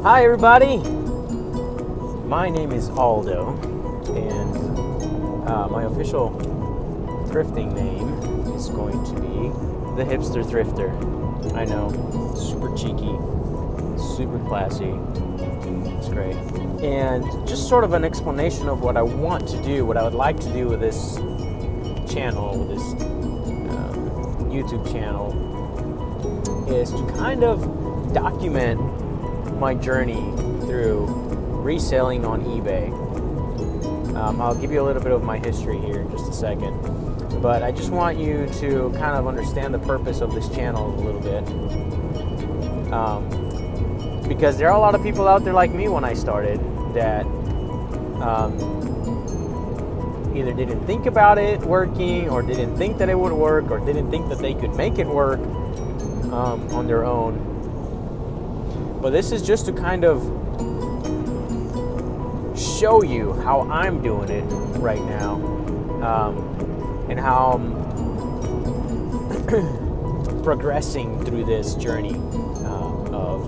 Hi everybody, my name is Aldo, and my official thrifting name is going to be the Hipster Thrifter. I know, super cheeky, super classy, it's great. And just sort of an explanation of what I want to do, what I would like to do with this channel, with this YouTube channel, is to kind of document my journey through reselling on eBay. I'll give you a little bit of my history here in just a second, but I just want you to kind of understand the purpose of this channel a little bit, because there are a lot of people out there like me when I started that either didn't think about it working, or didn't think that it would work, or didn't think that they could make it work on their own. But this is just to kind of show you how I'm doing it right now, and how I'm progressing through this journey of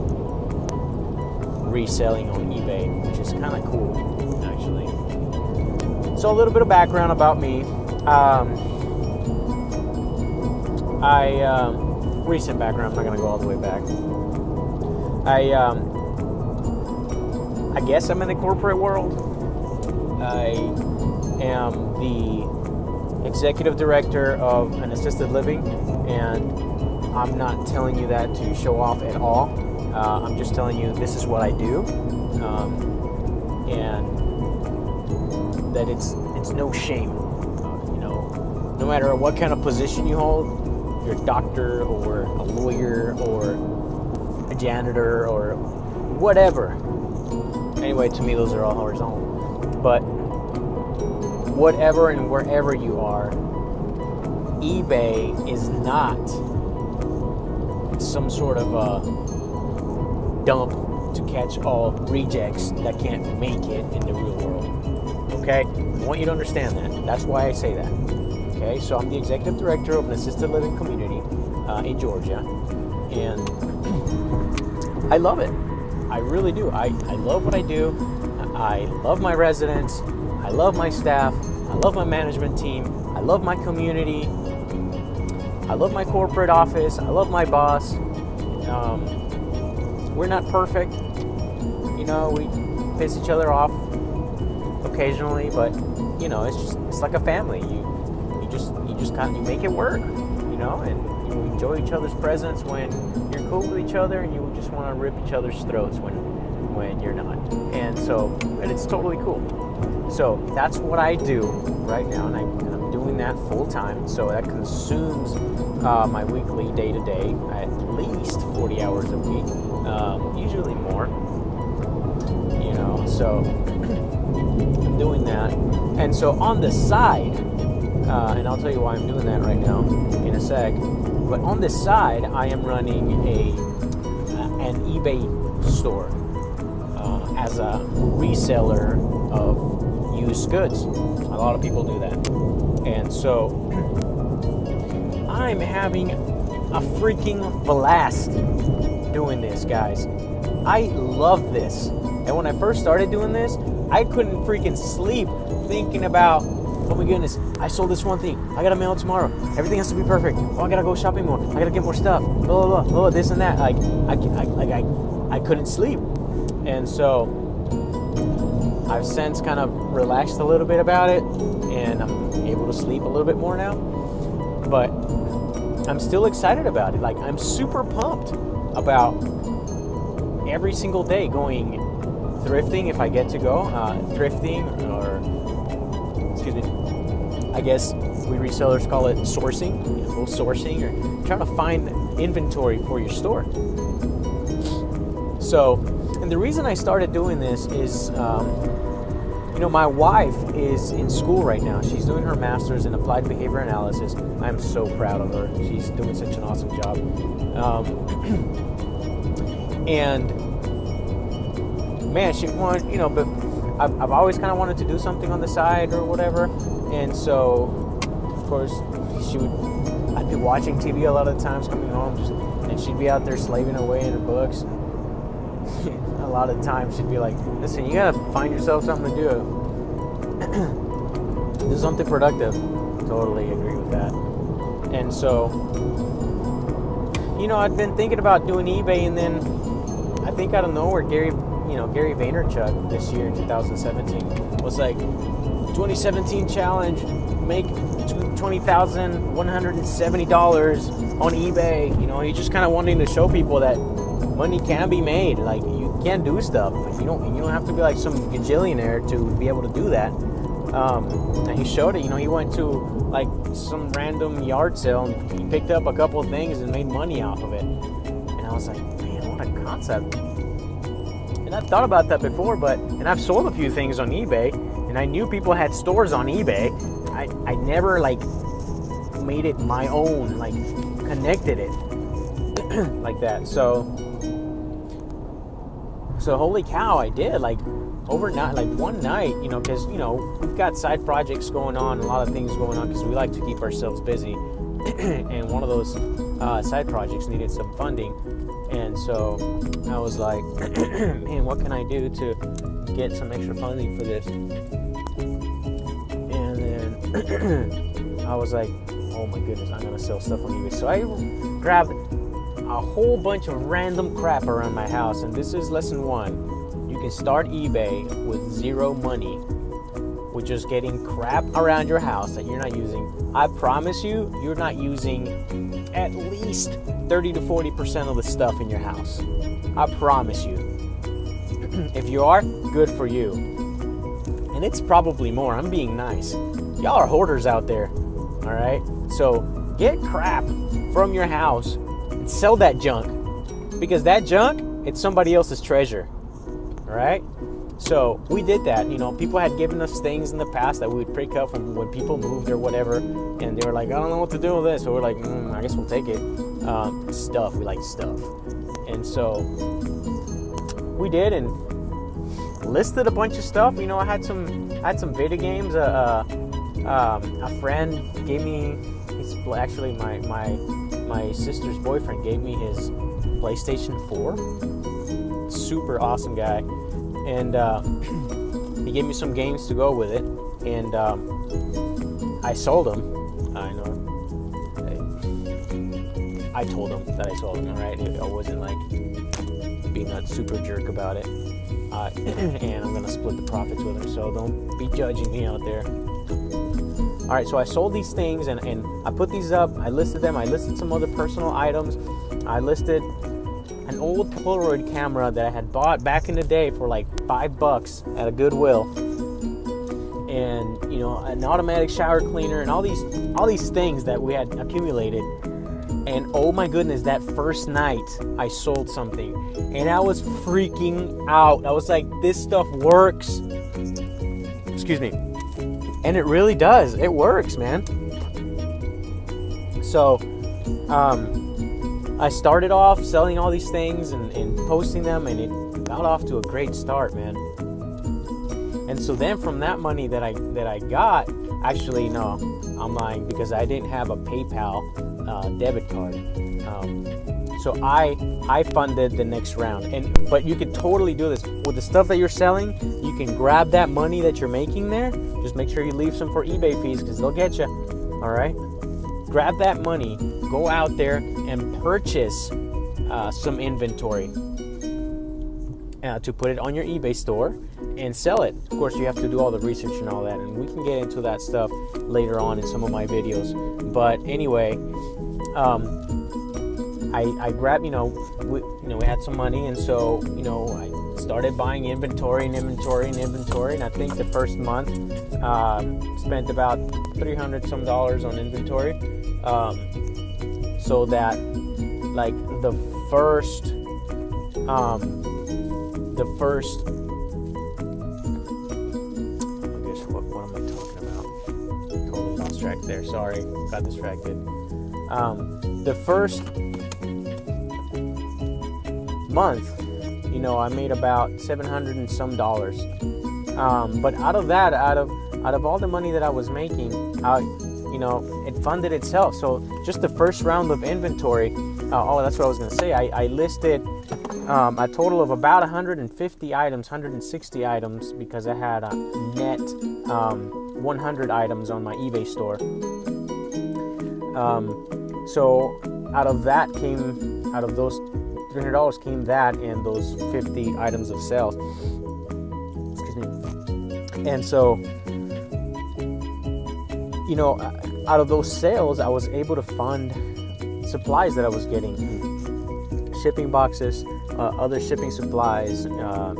reselling on eBay, which is kind of cool, actually. So a little bit of background about me. Recent background, I'm not going to go all the way back. I guess I'm in the corporate world. I am the executive director of an assisted living, and I'm not telling you that to show off at all. I'm just telling you this is what I do, and that it's no shame. No matter what kind of position you hold, if you're a doctor or a lawyer or a janitor or whatever. Anyway, to me, those are all horizontal. But whatever and wherever you are, eBay is not some sort of a dump to catch all rejects that can't make it in the real world. Okay? I want you to understand that. That's why I say that. Okay? So I'm the executive director of an assisted living community in Georgia. And I love it. I really do. I love what I do. I love my residents. I love my staff. I love my management team. I love my community. I love my corporate office. I love my boss. We're not perfect. We piss each other off occasionally, but it's like a family. You make it work, and you enjoy each other's presence when you're cool with each other, and you just want to rip each other's throats when you're not. And it's totally cool. So that's what I do right now, and I'm doing that full time. So that consumes my weekly day-to-day at least 40 hours a week, usually more. So I'm doing that, and so on the side, and I'll tell you why I'm doing that right now in a sec. But on this side, I am running an eBay store as a reseller of used goods. A lot of people do that. And so I'm having a freaking blast doing this, guys. I love this. And when I first started doing this, I couldn't freaking sleep thinking about, oh my goodness, I sold this one thing. I gotta mail it tomorrow. Everything has to be perfect. Oh, I gotta go shopping more. I gotta get more stuff. Blah, blah, blah. Oh, this and that. I couldn't sleep. And so I've since kind of relaxed a little bit about it, and I'm able to sleep a little bit more now. But I'm still excited about it. I'm super pumped about every single day going thrifting if I get to go. Thrifting, or I guess we resellers call it sourcing, sourcing, or trying to find inventory for your store. So, and the reason I started doing this is, my wife is in school right now. She's doing her master's in applied behavior analysis. I'm so proud of her. She's doing such an awesome job. And man, she wanted, but I've always kind of wanted to do something on the side or whatever. And so, of course, I'd be watching TV a lot of the times coming home, and she'd be out there slaving away in her books, a lot of times she'd be like, listen, you gotta find yourself something to do. Do something productive. Totally agree with that. And so, I'd been thinking about doing eBay, and then I think out of nowhere, Gary Vaynerchuk this year, 2017, was like, 2017 challenge, make $20,170 on eBay. He's just kind of wanting to show people that money can be made. Like, you can do stuff. You don't have to be like some gajillionaire to be able to do that. And he showed it. He went to like some random yard sale and he picked up a couple of things and made money off of it. And I was like, man, what a concept. And I've thought about that before, and I've sold a few things on eBay, and I knew people had stores on eBay. I never like made it my own, like connected it like that. So holy cow, I did. Like overnight, like one night, because we've got side projects going on, a lot of things going on, because we like to keep ourselves busy. And one of those side projects needed some funding, and so I was like, man, what can I do to get some extra funding for this? And then I was like, oh my goodness, I'm gonna sell stuff on eBay. So I grabbed a whole bunch of random crap around my house, and this is lesson 1. You can start eBay with zero money, with just getting crap around your house that you're not using. I promise you, you're not using at least 30 to 40% of the stuff in your house. I promise you. If you are, good for you. And it's probably more. I'm being nice. Y'all are hoarders out there. All right? So get crap from your house and sell that junk. Because that junk, it's somebody else's treasure. All right? So we did that. People had given us things in the past that we would pick up from when people moved or whatever, and they were like, I don't know what to do with this. So we're like, I guess we'll take it. Stuff. We like stuff. And so we did, and listed a bunch of stuff. I had some video games. A friend gave me, actually my sister's boyfriend gave me his PlayStation 4. Super awesome guy. And he gave me some games to go with it, and I sold them. I know. I told him that I sold them. All right, I wasn't like being a super jerk about it. And I'm gonna split the profits with him, so don't be judging me out there. All right, so I sold these things, and I put these up. I listed them. I listed some other personal items. I listed an old Polaroid camera that I had bought back in the day for like $5 at a Goodwill, and an automatic shower cleaner, and all these things that we had accumulated. And oh my goodness, that first night I sold something, and I was freaking out. I was like, this stuff works. Excuse me. And it really does. It works, man. So I started off selling all these things and posting them, and it got off to a great start, man. And so then from that money that I got, actually no, I'm lying, because I didn't have a PayPal debit card. So I funded the next round. But you could totally do this with the stuff that you're selling. You can grab that money that you're making there. Just make sure you leave some for eBay fees, because they'll get you. All right. Grab that money, go out there and purchase some inventory to put it on your eBay store and sell it. Of course, you have to do all the research and all that, and we can get into that stuff later on in some of my videos. But anyway, I grabbed, we had some money, and so I started buying inventory, and I think the first month spent about $300 some on inventory. So that like the first I guess what am I talking about? Totally lost track there. Sorry, got distracted. The first month, I made about $700 and some. But out of that, out of all the money that I was making, it funded itself. So just the first round of inventory. That's what I was going to say. I listed a total of about 150 items, 160 items, because I had a net 100 items on my eBay store. So out of those $300 came that and those 50 items of sales. Excuse me. And so, you know, out of those sales, I was able to fund supplies that I was getting, shipping boxes, other shipping supplies, you know,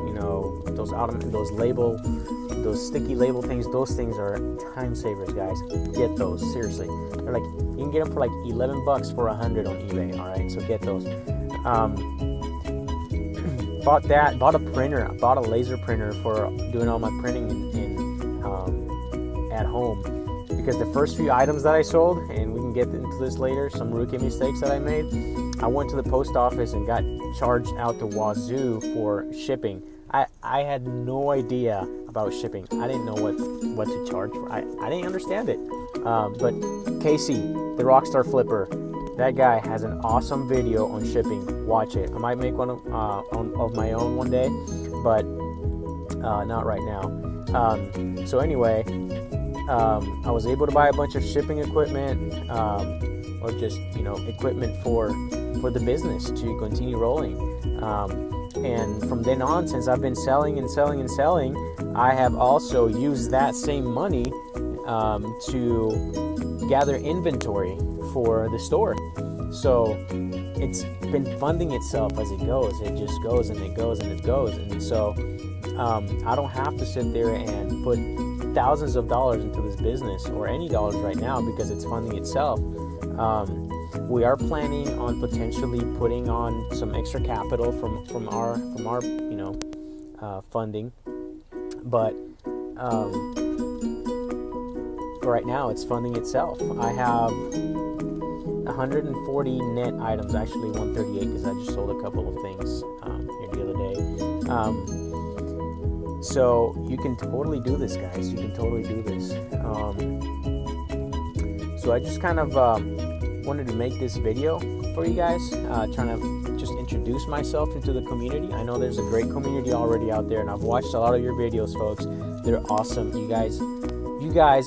those sticky label things. Those things are time savers, guys. Get those, seriously. They're like, you can get them for like $11 for 100 on eBay. All right, so get those. Bought a printer, bought a laser printer for doing all my printing at home, because the first few items that I sold, and we can get into this later, some rookie mistakes that I made, I went to the post office and got charged out to wazoo for shipping. I had no idea about shipping. I didn't know what to charge for. I didn't understand it. But Casey, the Rockstar Flipper, that guy has an awesome video on shipping. Watch it. I might make one of my own one day, but not right now. So anyway, I was able to buy a bunch of shipping equipment, or just, you know, equipment for the business to continue rolling. And from then on, since I've been selling, I have also used that same money to gather inventory for the store. So it's been funding itself as it goes. It just goes and it goes and it goes. And so I don't have to sit there and put thousands of dollars into this business, or any dollars right now, because it's funding itself. We are planning on potentially putting on some extra capital from our you know, funding, but right now it's funding itself. I have 140 net items, actually 138, because I just sold a couple of things here the other day. So you can totally do this, guys. You can totally do this. So I just kind of wanted to make this video for you guys, trying to just introduce myself into the community. I know there's a great community already out there, and I've watched a lot of your videos, folks. They're awesome. You guys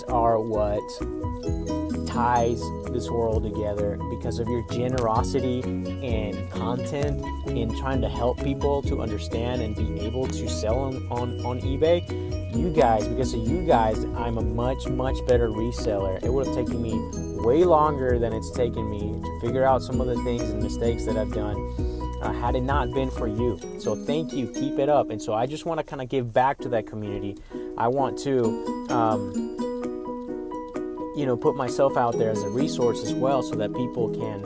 are what ties this world together, because of your generosity and content in trying to help people to understand and be able to sell on eBay. You guys, because of you guys, I'm a much better reseller. It would have taken me way longer than it's taken me to figure out some of the things and mistakes that I've done, had it not been for you. So thank you, keep it up. And so I just want to kind of give back to that community. I want to you know, put myself out there as a resource as well, so that people can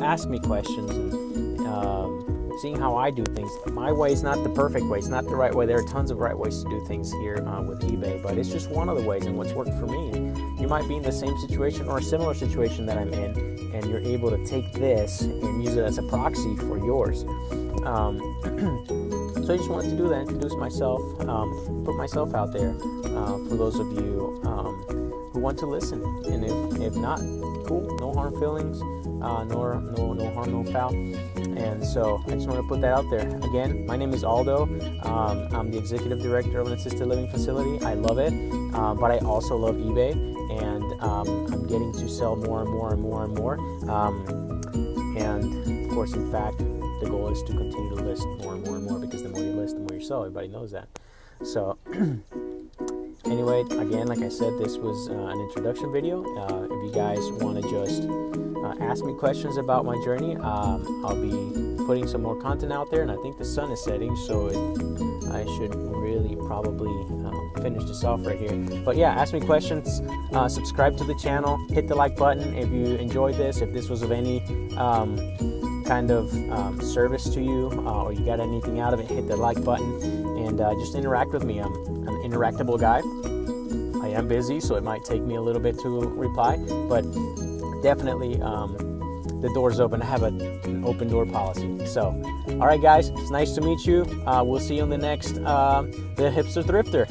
ask me questions, and seeing how I do things. My way is not the perfect way. It's not the right way. There are tons of right ways to do things here with eBay, but it's just one of the ways and what's worked for me. And you might be in the same situation or a similar situation that I'm in, and you're able to take this and use it as a proxy for yours. So I just wanted to do that, introduce myself, put myself out there for those of you who want to listen. And if not, cool, no harm feelings, no harm, no foul. And so I just want to put that out there. Again, my name is Aldo. I'm the executive director of an assisted living facility. I love it, but I also love eBay, and I'm getting to sell more and more. And of course, in fact, the goal is to continue to list more and more, because the more you list, the more you sell. Everybody knows that. So anyway, again, like I said, this was an introduction video. If you guys want to just ask me questions about my journey, I'll be putting some more content out there, and I think the sun is setting, so I should really probably finish this off right here. But yeah, ask me questions, subscribe to the channel, hit the like button if you enjoyed this, if this was of any kind of service to you, or you got anything out of it, hit the like button, and just interact with me. I'm an interactable guy. I am busy, so it might take me a little bit to reply, but definitely the door's open. I have an open door policy. So, all right, guys, it's nice to meet you. We'll see you on the next The Hipster Thrifter.